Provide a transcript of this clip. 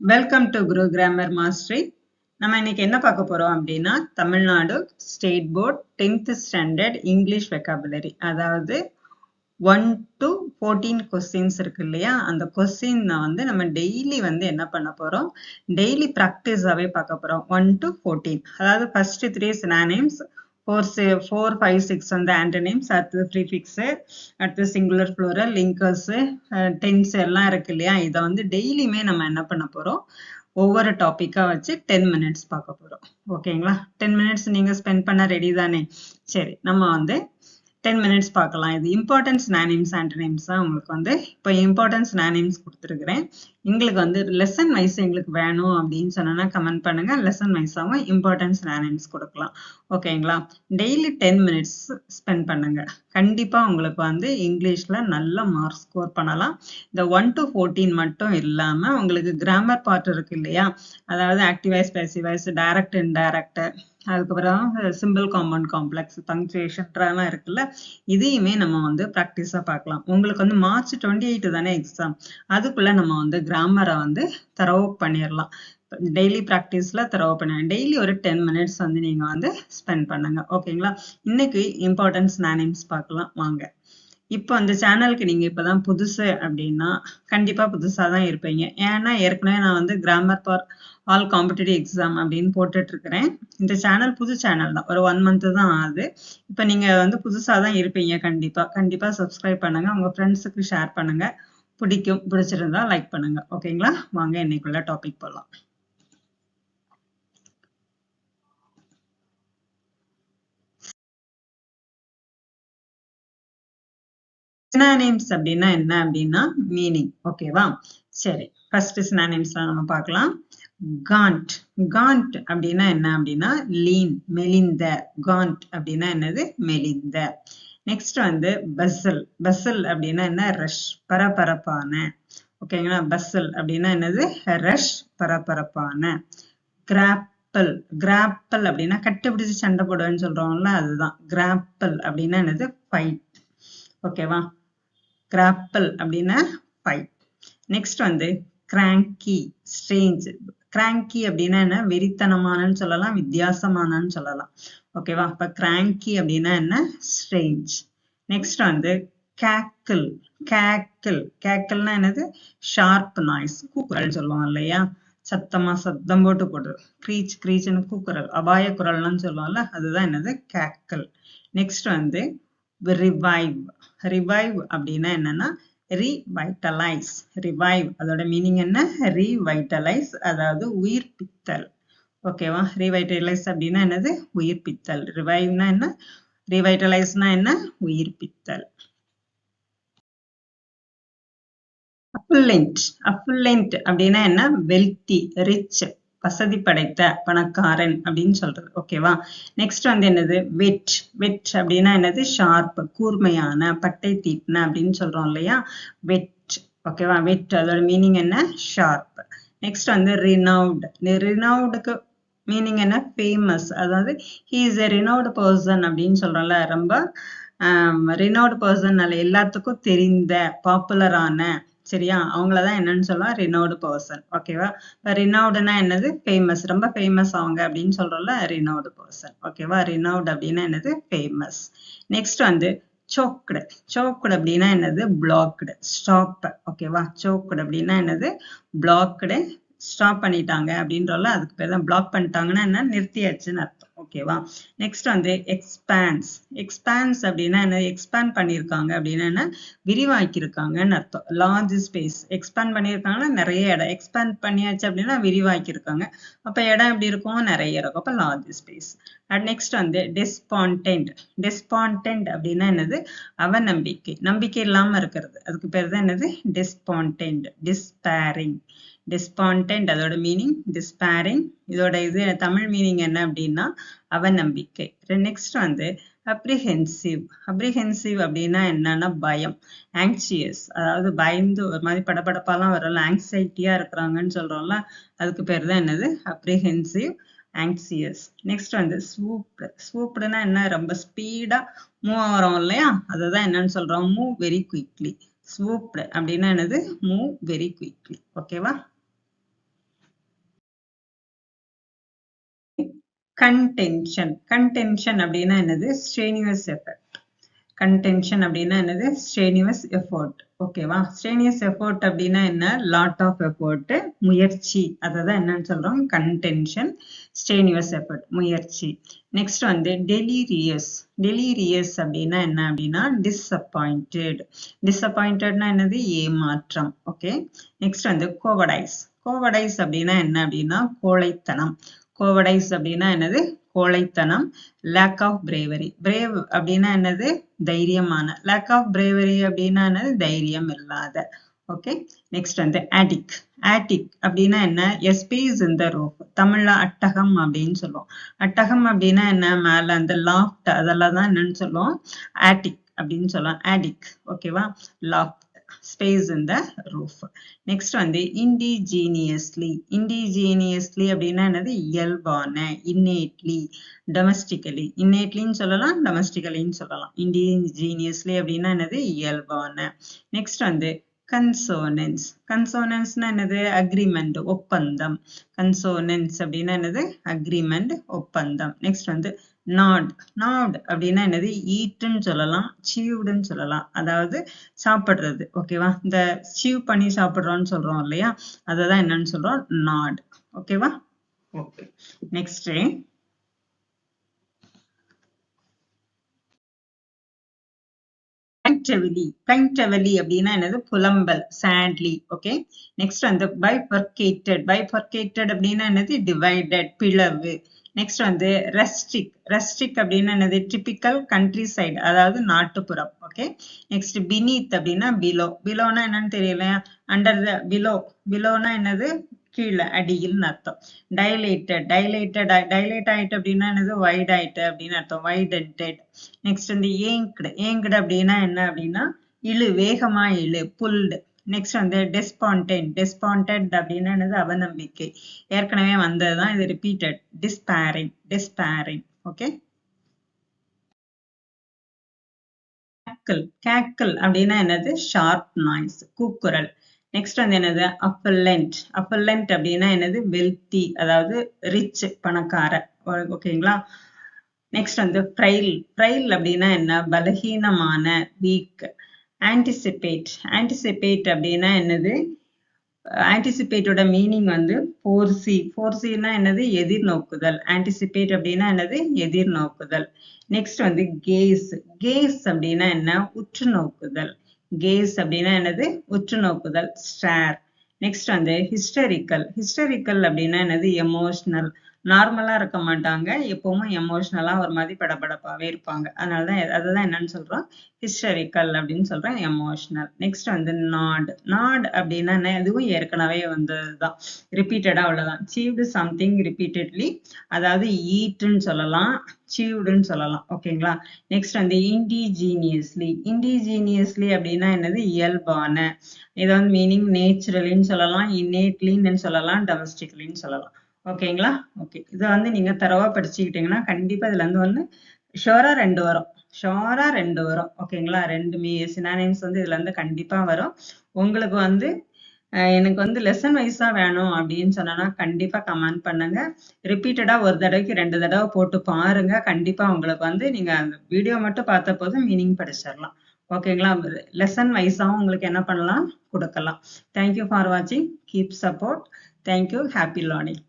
Welcome to Guru grammar mastery. நம்ம இன்னைக்கு என்ன பார்க்க போறோம் அப்படின்னா, Tamil Nadu state board 10th standard English vocabulary, அதாவது 1 to 14 கொஸ்டின்ஸ் இருக்கு இல்லையா, அந்த கொஸ்டின் வந்து நம்ம டெய்லி வந்து என்ன பண்ண போறோம், டெய்லி ப்ராக்டிஸாவே பார்க்க போறோம். 1 to 14, அதாவது ஃபர்ஸ்ட் 3 சினானிம்ஸ், 4, 5, 6 வந்து ஆண்டனிம்ஸ், அடுத்து ப்ரீஃபிக்ஸ், அடுத்து சிங்குலர் ப்ளூரல், லிங்கர்ஸ், டென்ஸ் எல்லாம் இருக்கு இல்லையா. இதை வந்து டெய்லியுமே நம்ம என்ன பண்ண போறோம், ஒவ்வொரு டாபிக்கா வச்சு 10 மினிட்ஸ் பார்க்க போறோம். ஓகேங்களா? 10 மினிட்ஸ் நீங்க ஸ்பெண்ட் பண்ண ரெடி தானே? சரி, நம்ம வந்து 10 மினிட்ஸ் பார்க்கலாம். இது இம்பார்ட்டன்ஸ் சினானிம்ஸ் ஆண்டனிம்ஸ் தான் உங்களுக்கு வந்து இப்போ இம்பார்ட்டன்ஸ் சினானிம்ஸ் கொடுத்துருக்கிறேன். எங்களுக்கு வந்து லெசன் வைஸ் எங்களுக்கு வேணும் அப்படின்னு சொன்னா கமெண்ட் பண்ணுங்க. லெசன் வைஸாகவும் இம்பார்ட்டன்ஸ் சினானிம்ஸ் கொடுக்கலாம். ஓகேங்களா? டெய்லி 10 மினிட்ஸ் ஸ்பெண்ட் பண்ணுங்க. கண்டிப்பா உங்களுக்கு வந்து இங்கிலீஷ்ல நல்ல மார்க் ஸ்கோர் பண்ணலாம். இந்த 1 to 14 மட்டும் இல்லாம உங்களுக்கு கிராமர் பார்ட் இருக்கு இல்லையா, அதாவது active voice, passive voice, direct, indirect, அதுக்கப்புறம் சிம்பிள் காம்பவுண்ட் காம்ப்ளெக்ஸ், பங்க்சுவேஷன் இருக்குல்ல, இதையுமே நம்ம வந்து ப்ராக்டிஸா பார்க்கலாம். உங்களுக்கு வந்து மார்ச் 28 தானே எக்ஸாம், அதுக்குள்ள நம்ம வந்து கிராமரை வந்து தரவு பண்ணிடலாம். டெய்லி ப்ராக்டிஸ்ல தரவு பண்ணுங்க. டெய்லி ஒரு 10 மினிட்ஸ் வந்து நீங்க வந்து ஸ்பெண்ட் பண்ணுங்க. ஓகேங்களா? இன்னைக்கு இம்பார்ட்டன்ஸ் சினானிம்ஸ் பார்க்கலாம் வாங்க. இப்போ அந்த சேனலுக்கு நீங்க இப்பதான் புதுசு அப்படின்னா கண்டிப்பா புதுசா தான் இருப்பீங்க. ஏன்னா ஏற்கனவே நான் வந்து grammar for all competitive exam அப்படின்னு போட்டுட்டு இருக்கிறேன். இந்த சேனல் புது சேனல் தான், ஒரு 1 month தான் ஆகுது. இப்போ நீங்க வந்து புதுசா தான் இருப்பீங்க. கண்டிப்பா சப்ஸ்கிரைப் பண்ணுங்க, உங்க ஃப்ரெண்ட்ஸுக்கு ஷேர் பண்ணுங்க. பிடிச்சிருந்தா லைக் பண்ணுங்க. ஓகேங்களா? வாங்க இன்னைக்குள்ள டாபிக் போகலாம். சினானிம்ஸ் அப்படின்னா என்ன அப்படின்னா மீனிங். ஓகேவா? சரி, ஃபர்ஸ்ட் சினானிம்ஸ்ல நம்ம பார்க்கலாம். காண்ட். காண்ட் அப்படின்னா என்ன அப்படின்னா லீன், மெலிந்த. காண்ட் அப்படின்னா என்னது? மெலிந்த. நெக்ஸ்ட் வந்து பஸ்ஸல். பஸ்ஸல் அப்படின்னா என்ன? ரஷ், பரபரப்பான. ஓகேங்களா? பஸ்ஸல் அப்படின்னா என்னது? ரஷ், பரபரப்பான. கிராப்பல். கிராப்பல் அப்படின்னா கட்டுப்பிடிச்சு சண்டை போடுவேன்னு சொல்றோம்ல, அதுதான். கிராப்பல் அப்படின்னா என்னது? ஃபைட். ஓகேவா? கிராப்பல் அப்படின்னா ஃபைட். நெக்ஸ்ட் வந்து கிராங்கி, ஸ்ட்ரேஞ்ச். கிராங்கி அப்படின்னா என்ன? வெறித்தனமானன்னு சொல்லலாம், வித்தியாசமானன்னு சொல்லலாம். ஓகேவா? இப்ப கிராங்கி அப்படின்னா என்ன? ஸ்ட்ரேஞ்ச். நெக்ஸ்ட் வந்து கேக்கிள். கேக்கிள். கேக்கிள்னா என்னது? ஷார்ப் நாய்ஸ், கூக்குரல் சொல்லுவோம் இல்லையா, சத்தமா சத்தம் போட்டு போடுறது. க்ரீச் க்ரீச்னு கூக்குரல், அபாய குரல்னு சொல்லுவோம்ல, அதுதான் என்னது? கேக்கிள். நெக்ஸ்ட் வந்து ரிவைவ். ரிவைவ் அப்படின்னா என்னன்னா ரீவைட்டலைஸ். ரிவைவ் அதோட மீனிங் என்ன? ரீவைட்டலைஸ், அதாவது உயிர்ப்பித்தல். ஓகேவா? ரீவைட்டலைஸ் அப்படின்னா என்னது? உயிர்ப்பித்தல். ரிவைவ்னா என்ன? ரீவைட்டலைஸ்னா என்ன? உயிர்ப்பித்தல். அஃபுல்லென்ட். அஃபுல்லென்ட் அப்படின்னா என்ன? வெல்தி, ரிச், வசதி படைத்த, பணக்காரன் அப்படின்னு சொல்றது. ஓகேவா? நெக்ஸ்ட் வந்து என்னது? வெட். வெட் அப்படின்னா என்னது? ஷார்ப், கூர்மையான, பட்டை தீட்டின அப்படின்னு சொல்றோம் இல்லையா, வெட். ஓகேவா? வெட் அதோட மீனிங் என்ன? ஷார்ப். நெக்ஸ்ட் வந்து ரினவுட். ரினவுடுக்கு மீனிங் என்ன? ஃபேமஸ், அதாவது he is a renowned person அப்படின்னு சொல்றோம்ல, ரொம்ப ரினவுட் பர்சன், எல்லாத்துக்கும் தெரிந்த, பாப்புலரான, சரியா, அவங்களதான் என்னன்னு சொல்லலாம்? ரினவுடு பர்சன். ஓகேவா? ரினவுடுனா என்னது? ஃபேமஸ், ரொம்ப ஃபேமஸ் அவங்க அப்படின்னு சொல்றோம்ல, ரினவுடு பர்சன். ஓகேவா? ரினவுட் அப்படின்னா என்னது? ஃபேமஸ். நெக்ஸ்ட் வந்து சோக்டு. சோக்டு அப்படின்னா என்னது? Blocked, stop. ஓகேவா? சோக்டு அப்படின்னா என்னது? பிளாக்டு, ஸ்டாப் பண்ணிட்டாங்க அப்படின்றோம்ல, அதுக்கு பேர் தான். பிளாக் பண்ணிட்டாங்கன்னா என்ன? நிறுத்தியாச்சுன்னு அர்த்தம். ஓகேவா? நெக்ஸ்ட் வந்து எக்ஸ்பான்ஸ். எக்ஸ்பான்ஸ் அப்படின்னா என்ன? எக்ஸ்பேண்ட் பண்ணியிருக்காங்க அப்படின்னா என்ன? விரிவாக்கியிருக்காங்கன்னு அர்த்தம். Large space. எக்ஸ்பேண்ட் பண்ணியிருக்காங்கன்னா நிறைய இடம். எக்ஸ்பேண்ட் பண்ணியாச்சு அப்படின்னா விரிவாக்கியிருக்காங்க. அப்ப இடம் எப்படி இருக்கும்? நிறைய இருக்கும். அப்ப லார்ஜ் ஸ்பேஸ். அண்ட் நெக்ஸ்ட் வந்து டெஸ்பாண்டென்ட். டெஸ்பாண்டென்ட் அப்படின்னா என்னது? அவநம்பிக்கை, நம்பிக்கை இல்லாம இருக்கிறது. அதுக்கு பேர் தான் என்னது? டெஸ்பாண்டென்ட். டிஸ்பேரிங். டிஸ்பாண்டென்ட் அதோட மீனிங் டிஸ்பேரிங். இதோட இது தமிழ் மீனிங் என்ன அப்படின்னா அவநம்பிக்கை. நெக்ஸ்ட் வந்து அப்ரிஹென்சிவ். அப்ரிஹென்சிவ் அப்படின்னா என்னன்னா பயம், ஆங்ஷியஸ், அதாவது பயந்து ஒரு மாதிரி படபடப்பாலாம் வரல, ஆங்ஸைட்டியா இருக்கிறாங்கன்னு சொல்றோம்ல, அதுக்கு பேர் தான் என்னது? அப்ரிஹென்சிவ், ஆங்ஷியஸ். நெக்ஸ்ட் வந்து ஸ்வூப்டு. ஸ்வூப்டுனா என்ன? ரொம்ப ஸ்பீடா மூவ் ஆகிறோம் இல்லையா, அதுதான் என்னன்னு சொல்றோம்? Move very quickly. ஸ்வூப்டு அப்படின்னா என்னது? Move very quickly. ஓகேவா? contention அப்படின்னா என்னது? strenuous effort. contention அப்படின்னா என்னது? strenuous effort. ஓகேவா? strenuous effort அப்படின்னா என்ன? lot of effort, முயற்சி. அததான் என்னன்னு சொல்றோம்? contention, strenuous effort, முயற்சி. next வந்து delirious. delirious அப்படின்னா என்ன அப்படின்னா disappointed. disappointedனா என்னது? ஏமாற்றம். ஓகே. next வந்து cowardice. cowardice அப்படின்னா என்ன அப்படின்னா கோழைத்தனம். cowardice அப்படின்னா என்னது? கோழைத்தனம். lack of bravery. brave அப்படின்னா என்னது? தைரியமான. lack of bravery அப்படின்னா என்னது? தைரியம் இல்லாத. ஓகே. நெக்ஸ்ட் வந்து attic. attic அப்படின்னா என்ன? a space in the roof. தமிழ்ல அட்டகம் அப்படின்னு சொல்லுவோம். அட்டகம் அப்படின்னா என்ன? மேல அந்த loft அதெல்லாம் தான் என்னன்னு சொல்லுவோம்? attic அப்படின்னு சொல்லலாம். attic. ஓகேவா? loft. space in the roof. next வந்து indigenously. indigenously அப்படின்னா என்னது? இயல்பான. innately, domestically. innatelyன்னு சொல்லலாம், domesticallyன்னு சொல்லலாம். indigenously அப்படின்னா என்னது? இயல்பான. next வந்து consonance. consonanceனா என்னது? agreement, ஒப்பந்தம். consonance அப்படின்னா என்னது? agreement, ஒப்பந்தம். next வந்து nod. nod அப்படின்னா என்னது? eatன்னு சொல்லலாம், chewedன்னு சொல்லலாம். அதாவது சாப்பிடுறது. ஓகேவா? இந்த chew பண்ணி சாப்பிடுறோம்னு சொல்றோம் இல்லையா? அததான் என்னன்னு சொல்றோம்? nod. ஓகேவா? ஓகே. Next plaintively. plaintively அப்படின்னா என்னது? புலம்பல், sadly. ஓகே. நெக்ஸ்ட் வந்து bifurcated. bifurcated அப்படின்னா என்னது? divided, பிளவு. நெக்ஸ்ட் வந்து rustic. rustic அப்படின்னா என்னது? typical countryside, அதாவது நாட்டுப்புறம். ஓகே. நெக்ஸ்ட் beneath அப்படின்னா below. belowனா என்னன்னு தெரியல? under the below. belowனா என்னது? கீழே, அடியில் அர்த்தம். dilated. dilated dilate ஆயிட்டு அப்படின்னா என்னது? wide ஆயிட்டு அப்படின்னு அர்த்தம். widened. நெக்ஸ்ட் வந்து ஏங்க்டு. ஏங்க்டு அப்படின்னா என்ன அப்படின்னா இழு, வேகமா இழு, புல்டு. நெக்ஸ்ட் வந்து despondent. despondent அப்படின்னா என்னது? அவநம்பிக்கை. ஏற்கனவே வந்ததுதான், இது repeated. despairing. despairing. Okay. cackle. cackle அப்படின்னா என்னது? ஷார்ப் நாய்ஸ், கூக்குரல். நெக்ஸ்ட் வந்து என்னது? affluent. affluent அப்படின்னா என்னது? வெல்தி, அதாவது ரிச், பணக்கார. ஓகேங்களா? நெக்ஸ்ட் வந்து frail. frail அப்படின்னா என்ன? பலகீனமான, வீக். anticipate. anticipate அப்படின்னா என்னது? ஆன்டிசிபேட்டோட மீனிங் வந்து foresee. foreseeனா என்னது? எதிர்நோக்குதல். anticipate அப்படின்னா என்னது? எதிர்நோக்குதல். நெக்ஸ்ட் வந்து gaze. gaze அப்படின்னா என்ன? உற்று நோக்குதல். gaze அப்படின்னா என்னது? உற்று நோக்குதல். stare. நெக்ஸ்ட் வந்து hysterical. hysterical அப்படின்னா என்னது? எமோஷனல். நார்மலா இருக்க மாட்டாங்க, எப்பவும் எமோஷனலா ஒரு மாதிரி படபடப்பாவே இருப்பாங்க. அதனாலதான் அதுதான் என்னன்னு சொல்றோம்? hysterical அப்படின்னு சொல்றோம், எமோஷனல். நெக்ஸ்ட் வந்து nod. nod அப்படின்னா என்ன? இதுவும் ஏற்கனவே வந்ததுதான், ரிப்பீட்டடா உள்ளதான். chewed something repeatedly, அதாவது eatன்னு சொல்லலாம், chewedன்னு சொல்லலாம். ஓகேங்களா? நெக்ஸ்ட் வந்து indigenously. indigenously அப்படின்னா என்னது? இயல்பான. இது வந்து மீனிங் நேச்சுரலின்னு சொல்லலாம், innatelyன்னு சொல்லலாம், domesticallyன்னு சொல்லலாம். ஓகேங்களா? ஓகே. இதை வந்து நீங்க தரவா படிச்சுக்கிட்டீங்கன்னா கண்டிப்பா இதுல இருந்து ஒண்ணு ஷோரா 2 வரும். ஷோரா 2 வரும். ஓகேங்களா? 2 சினானிம்ஸ் வந்து இதுல இருந்து கண்டிப்பா வரும். உங்களுக்கு வந்து எனக்கு வந்து லெசன் வைஸா வேணும் அப்படின்னு சொன்னா கண்டிப்பா கமெண்ட் பண்ணுங்க. ரிப்பீட்டடா ஒரு தடவைக்கு 2 தடவை போட்டு பாருங்க. கண்டிப்பா உங்களுக்கு வந்து நீங்க அந்த வீடியோ மட்டும் பார்த்த போதும் மீனிங் படிச்சிடலாம். ஓகேங்களா? லெசன் வைஸாவும் உங்களுக்கு என்ன பண்ணலாம்? கொடுக்கலாம். தேங்க்யூ ஃபார் வாட்சிங். Keep support. Thank you. Happy learning.